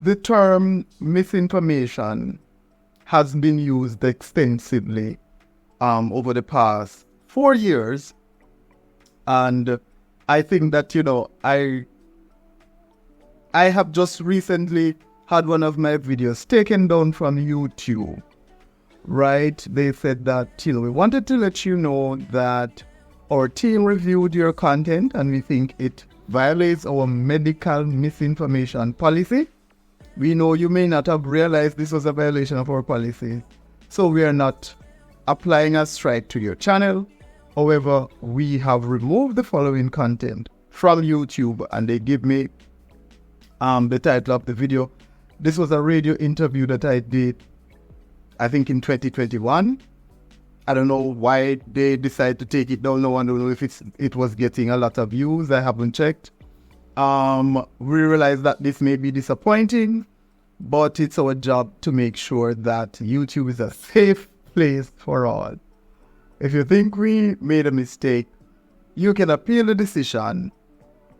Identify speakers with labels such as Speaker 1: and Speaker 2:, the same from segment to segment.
Speaker 1: The term misinformation has been used extensively over the past 4 years. And I think that, I have just recently had one of my videos taken down from YouTube, right? They said that, we wanted to let you know that our team reviewed your content and we think it violates our medical misinformation policy. We know you may not have realized this was a violation of our policy, so we are not applying a strike to your channel. However, we have removed the following content from YouTube, and they give me the title of the video. This was a radio interview that I did, I think in 2021. I don't know why they decided to take it down. No one knows if it was getting a lot of views. I haven't checked. We realize that this may be disappointing, but it's our job to make sure that YouTube is a safe place for all. If you think we made a mistake, you can appeal the decision.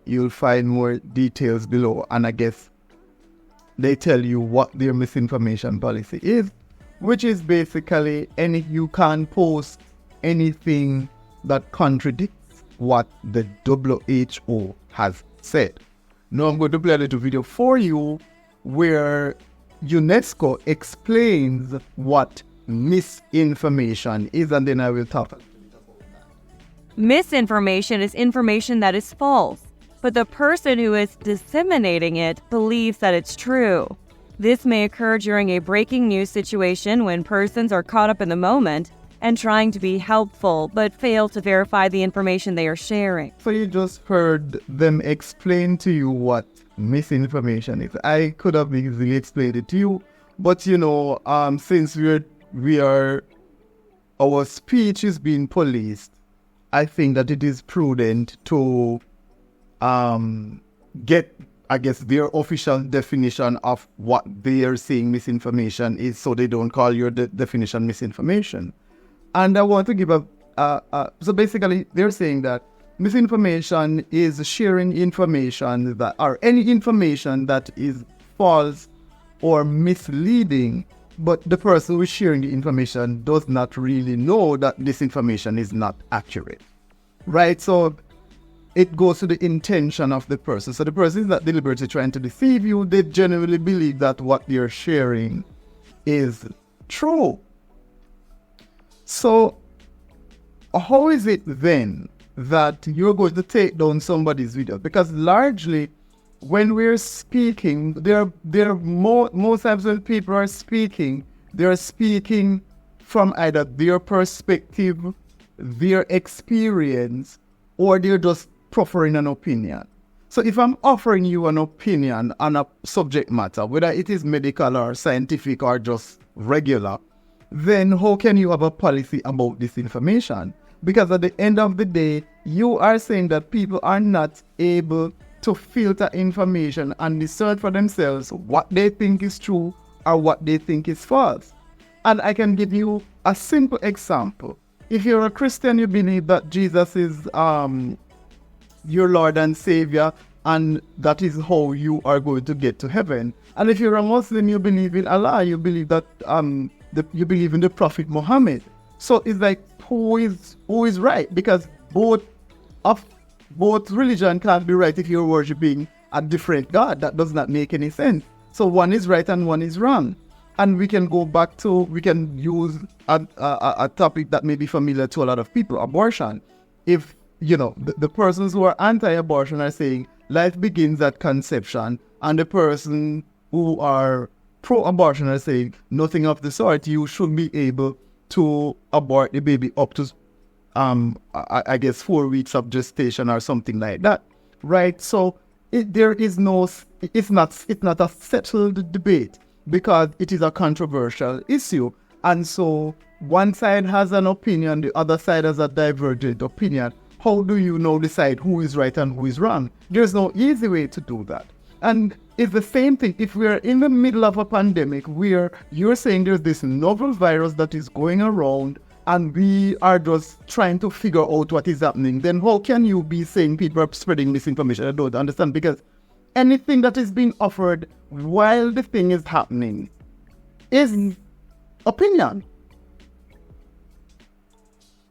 Speaker 1: You'll find more details below, and I guess they tell you what their misinformation policy is, which is basically you can't post anything that contradicts what the WHO has said. Now I'm going to play a little video for you where UNESCO explains what misinformation is, and then I will talk a little bit about that.
Speaker 2: Misinformation is information that is false, but the person who is disseminating it believes that it's true. This may occur during a breaking news situation when persons are caught up in the moment and trying to be helpful but fail to verify the information they are sharing.
Speaker 1: So you just heard them explain to you what misinformation is. I could have easily explained it to you, but since our speech is being policed, I think that it is prudent to get, I guess, their official definition of what they are saying misinformation is, so they don't call your definition misinformation. And I want to give so basically they're saying that misinformation is sharing information or any information that is false or misleading, but the person who is sharing the information does not really know that this information is not accurate, right? So it goes to the intention of the person. So the person is not deliberately trying to deceive you. They genuinely believe that what they're sharing is true. So how is it then that you're going to take down somebody's video? Because largely when we're speaking, most times when people are speaking, they're speaking from either their perspective, their experience, or they're just proffering an opinion. So if I'm offering you an opinion on a subject matter, whether it is medical or scientific or just regular, then how can you have a policy about this information? Because at the end of the day, you are saying that people are not able to filter information and discern for themselves what they think is true or what they think is false. And I can give you a simple example. If you're a Christian, you believe that Jesus is your Lord and Savior, and that is how you are going to get to heaven. And if you're a Muslim, you believe in Allah, you believe that you believe in the Prophet Muhammad. So it's like, who is right? Because both religion can't be right if you're worshiping a different God. That does not make any sense. So one is right and one is wrong. And we can use a topic that may be familiar to a lot of people, abortion. If, the persons who are anti-abortion are saying life begins at conception, and the person who are pro-abortion are saying nothing of the sort, you should be able to abort the baby up to, I guess, 4 weeks of gestation or something like that, right? So it's not a settled debate, because it is a controversial issue. And so one side has an opinion, the other side has a divergent opinion. How do you decide who is right and who is wrong? There's no easy way to do that. And it's the same thing if we're in the middle of a pandemic where you're saying there's this novel virus that is going around and we are just trying to figure out what is happening, then how can you be saying people are spreading misinformation? I don't understand, because anything that is being offered while the thing is happening is opinion.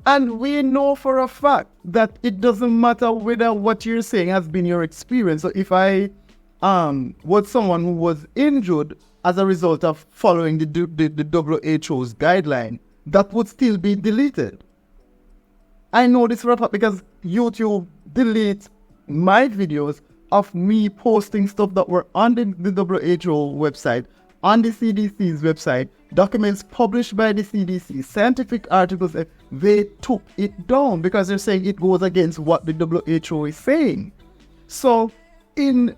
Speaker 1: And we know for a fact that it doesn't matter whether what you're saying has been your experience. So if I was someone who was injured as a result of following the WHO's guideline, that would still be deleted. I know this for a fact because YouTube deletes my videos of me posting stuff that were on the WHO website, on the CDC's website, documents published by the CDC, scientific articles. They took it down because they're saying it goes against what the WHO is saying. So, in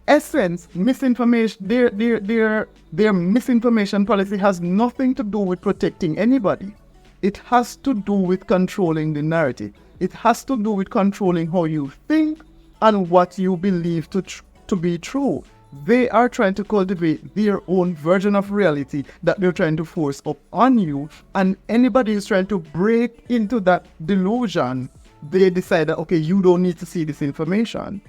Speaker 1: essence, misinformation, their misinformation policy has nothing to do with protecting anybody. It has to do with controlling the narrative. It has to do with controlling how you think and what you believe to be true. They are trying to cultivate their own version of reality that they're trying to force up on you. And anybody who's trying to break into that delusion, they decide that, okay, you don't need to see this information.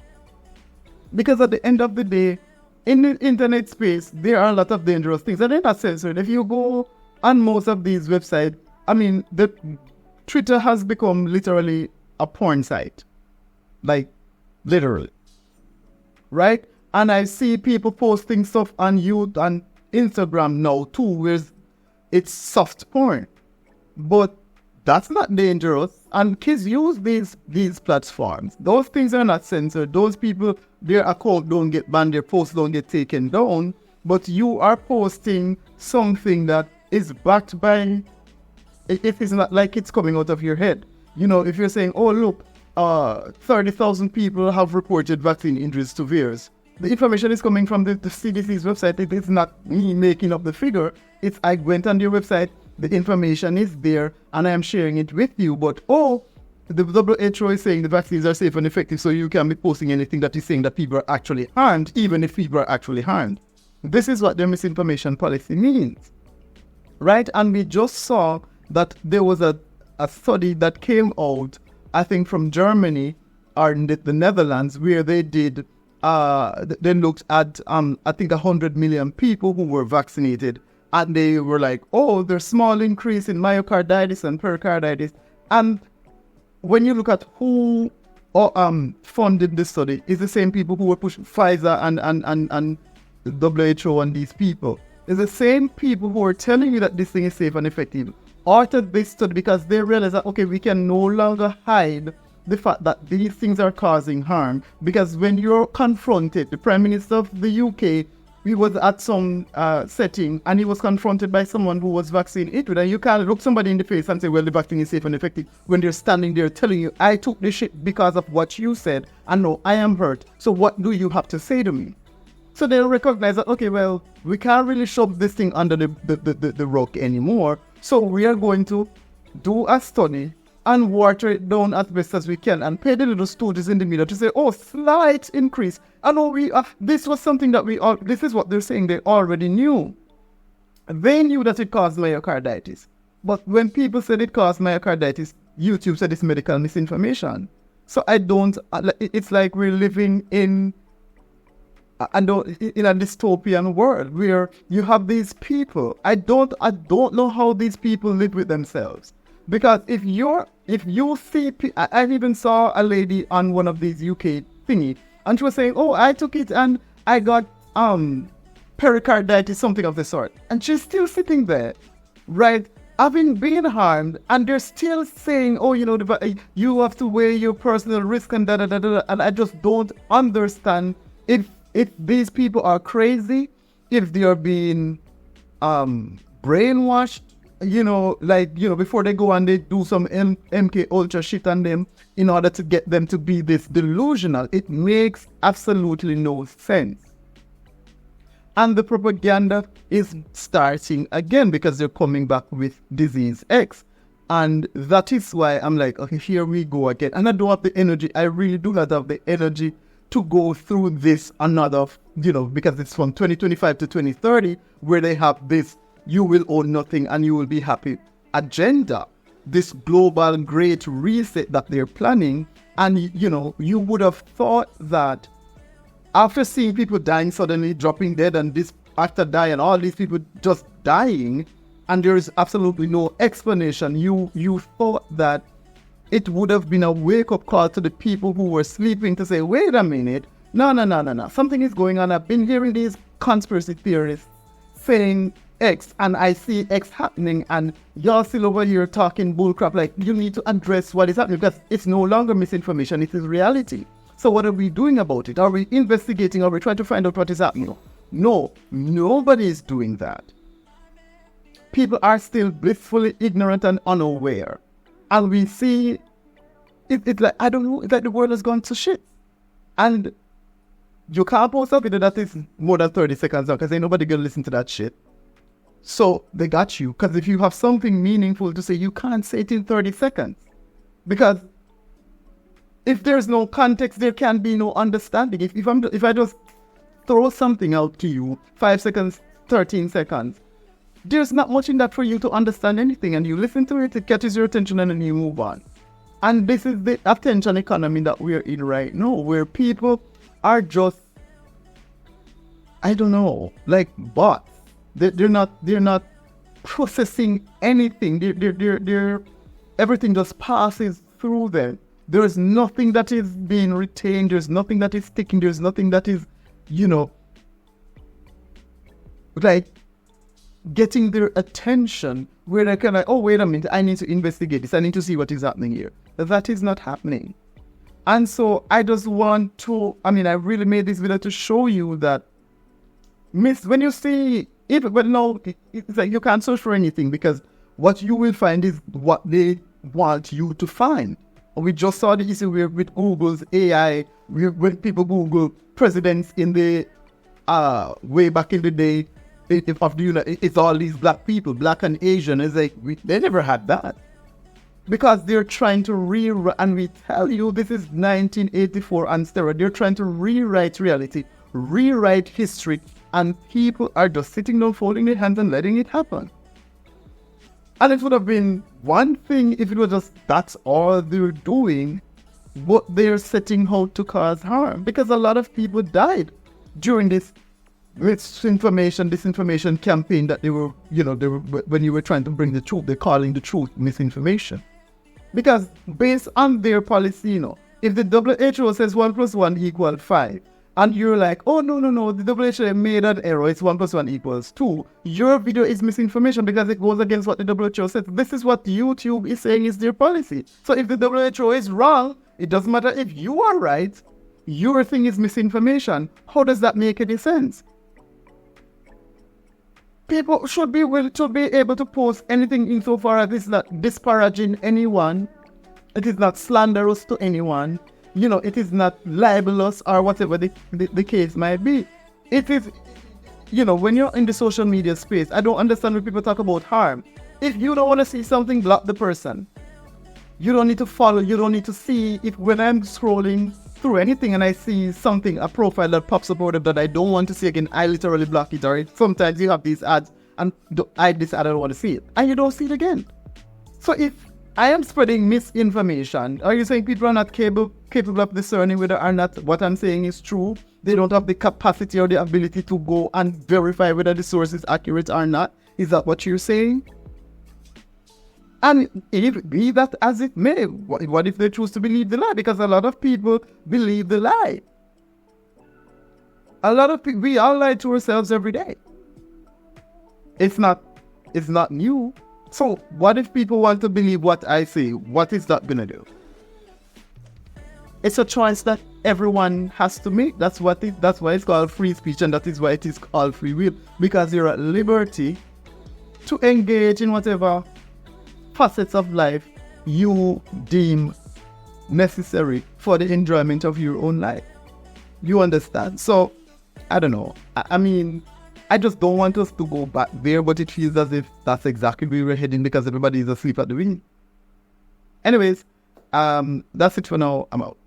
Speaker 1: Because at the end of the day, in the internet space, there are a lot of dangerous things. And they're not censored. If you go on most of these websites, I mean, the Twitter has become literally a porn site. Like, literally. Right? And I see people posting stuff on YouTube and Instagram now too, where it's soft porn. But that's not dangerous. And kids use these platforms. Those things are not censored. Those people, their account don't get banned, their posts don't get taken down. But you are posting something that is backed by, it is not like it's coming out of your head. You know, if you're saying, oh look, 30,000 people have reported vaccine injuries to VAERS. The information is coming from the CDC's website. It is not me making up the figure. It's I went on your website, the information is there, and I am sharing it with you. But the WHO is saying the vaccines are safe and effective, so you can be posting anything that is saying that people are actually harmed, even if people are actually harmed. This is what their misinformation policy means. Right? And we just saw that there was a study that came out, I think from Germany or the Netherlands, where they did they looked at I think 100 million people who were vaccinated, and they were like, oh, there's small increase in myocarditis and pericarditis. And when you look at who funded this study, it's the same people who were pushing Pfizer and the WHO and these people. It's the same people who are telling you that this thing is safe and effective. Authored this study because they realized that, okay, we can no longer hide the fact that these things are causing harm. Because when you're confronted, the Prime Minister of the UK, he was at some setting and he was confronted by someone who was vaccinated. And you can't look somebody in the face and say, well, the vaccine is safe and effective, when they're standing there telling you, I took this shit because of what you said, and no, I am hurt. So what do you have to say to me? So they recognize that, okay, well, we can't really shove this thing under the rug anymore. So we are going to do a study and water it down as best as we can and pay the little stooges in the middle to say, oh, slight increase. I know this was something that this is what they're saying they already knew. They knew that it caused myocarditis. But when people said it caused myocarditis, YouTube said it's medical misinformation. So it's like we're living in a dystopian world where you have these people. I don't know how these people live with themselves. Because if you see, I even saw a lady on one of these UK thingy, and she was saying, oh, I took it and I got pericarditis, something of the sort. And she's still sitting there, right, having been harmed, and they're still saying, oh, you know, you have to weigh your personal risk and da-da-da-da. And I just don't understand if these people are crazy, if they are being brainwashed, before they go and they do some MK Ultra shit on them in order to get them to be this delusional. It makes absolutely no sense. And the propaganda is starting again because they're coming back with disease X. And that is why I'm like, okay, here we go again. And I don't have the energy. I really do not have the energy to go through this another, because it's from 2025 to 2030 where they have this you will own nothing and you will be happy agenda, this global great reset that they're planning. And you would have thought that after seeing people dying suddenly, dropping dead, and this after dying, all these people just dying, and there is absolutely no explanation, you thought that it would have been a wake-up call to the people who were sleeping to say, wait a minute, no, something is going on. I've been hearing these conspiracy theorists saying X, and I see X happening, and y'all still over here talking bullcrap. Like, you need to address what is happening, because it's no longer misinformation, it is reality. So what are we doing about it? Are we investigating? Are we trying to find out what is happening? No, nobody is doing that. People are still blissfully ignorant and unaware. And we see, it's like, I don't know, it's like the world has gone to shit. And you can't post a video that is more than 30 seconds long, because ain't nobody gonna listen to that shit. So they got you, because if you have something meaningful to say, you can't say it in 30 seconds. Because if there's no context, there can be no understanding. If I just throw something out to you, 5 seconds, 13 seconds, there's not much in that for you to understand anything, and you listen to it, it catches your attention, and then you move on. And this is the attention economy that we're in right now, where people are just, I don't know, like bots. They're not processing anything. They're everything just passes through them. There is nothing that is being retained. There's nothing that is sticking. There's nothing that is, like getting their attention, where they can like, oh, wait a minute, I need to investigate this. I need to see what is happening here. That is not happening. And so I just want to, I really made this video to show you that when you see it, but no, it's like you can't search for anything, because what you will find is what they want you to find. We just saw the issue with Google's AI, when people Google presidents in the way back in the day of the United, it's all these black people, black and Asian. It's like they never had that, because they're trying to rewrite. And we tell you, this is 1984 on steroids. They're trying to rewrite reality, rewrite history, and people are just sitting down, folding their hands and letting it happen. And it would have been one thing if it was just that's all they're doing, but they're setting out to cause harm, because a lot of people died during this disinformation campaign that they were when you were trying to bring the truth, they're calling the truth misinformation. Because based on their policy, if the WHO says 1 + 1 = 5, and you're like, oh, no, the WHO made an error, it's 1 + 1 = 2. Your video is misinformation because it goes against what the WHO says. This is what YouTube is saying is their policy. So if the WHO is wrong, it doesn't matter if you are right, your thing is misinformation. How does that make any sense? People should be able to post anything insofar as it's not disparaging anyone, it is not slanderous to anyone, it is not libelous or whatever the case might be. It is, when you're in the social media space, I don't understand when people talk about harm. If you don't want to see something, block the person. You don't need to follow, you don't need to see. If when I'm scrolling through anything and I see something, a profile that pops up out of that I don't want to see again, I literally block it. Or sometimes you have these ads and I don't want to see it, and you don't see it again. So if I am spreading misinformation, are you saying people are not capable of discerning whether or not what I'm saying is true? They don't have the capacity or the ability to go and verify whether the source is accurate or not? Is that what you're saying? And be that as it may, what if they choose to believe the lie? Because a lot of people believe the lie. A lot of people, we all lie to ourselves every day. It's not new. So what if people want to believe what I say? What is that going to do? It's a choice that everyone has to make. That's why it's called free speech, and that is why it is called free will. Because you're at liberty to engage in whatever facets of life you deem necessary for the enjoyment of your own life. You understand? So, I don't know. I just don't want us to go back there, but it feels as if that's exactly where we're heading because everybody is asleep at the wheel. Anyways, that's it for now. I'm out.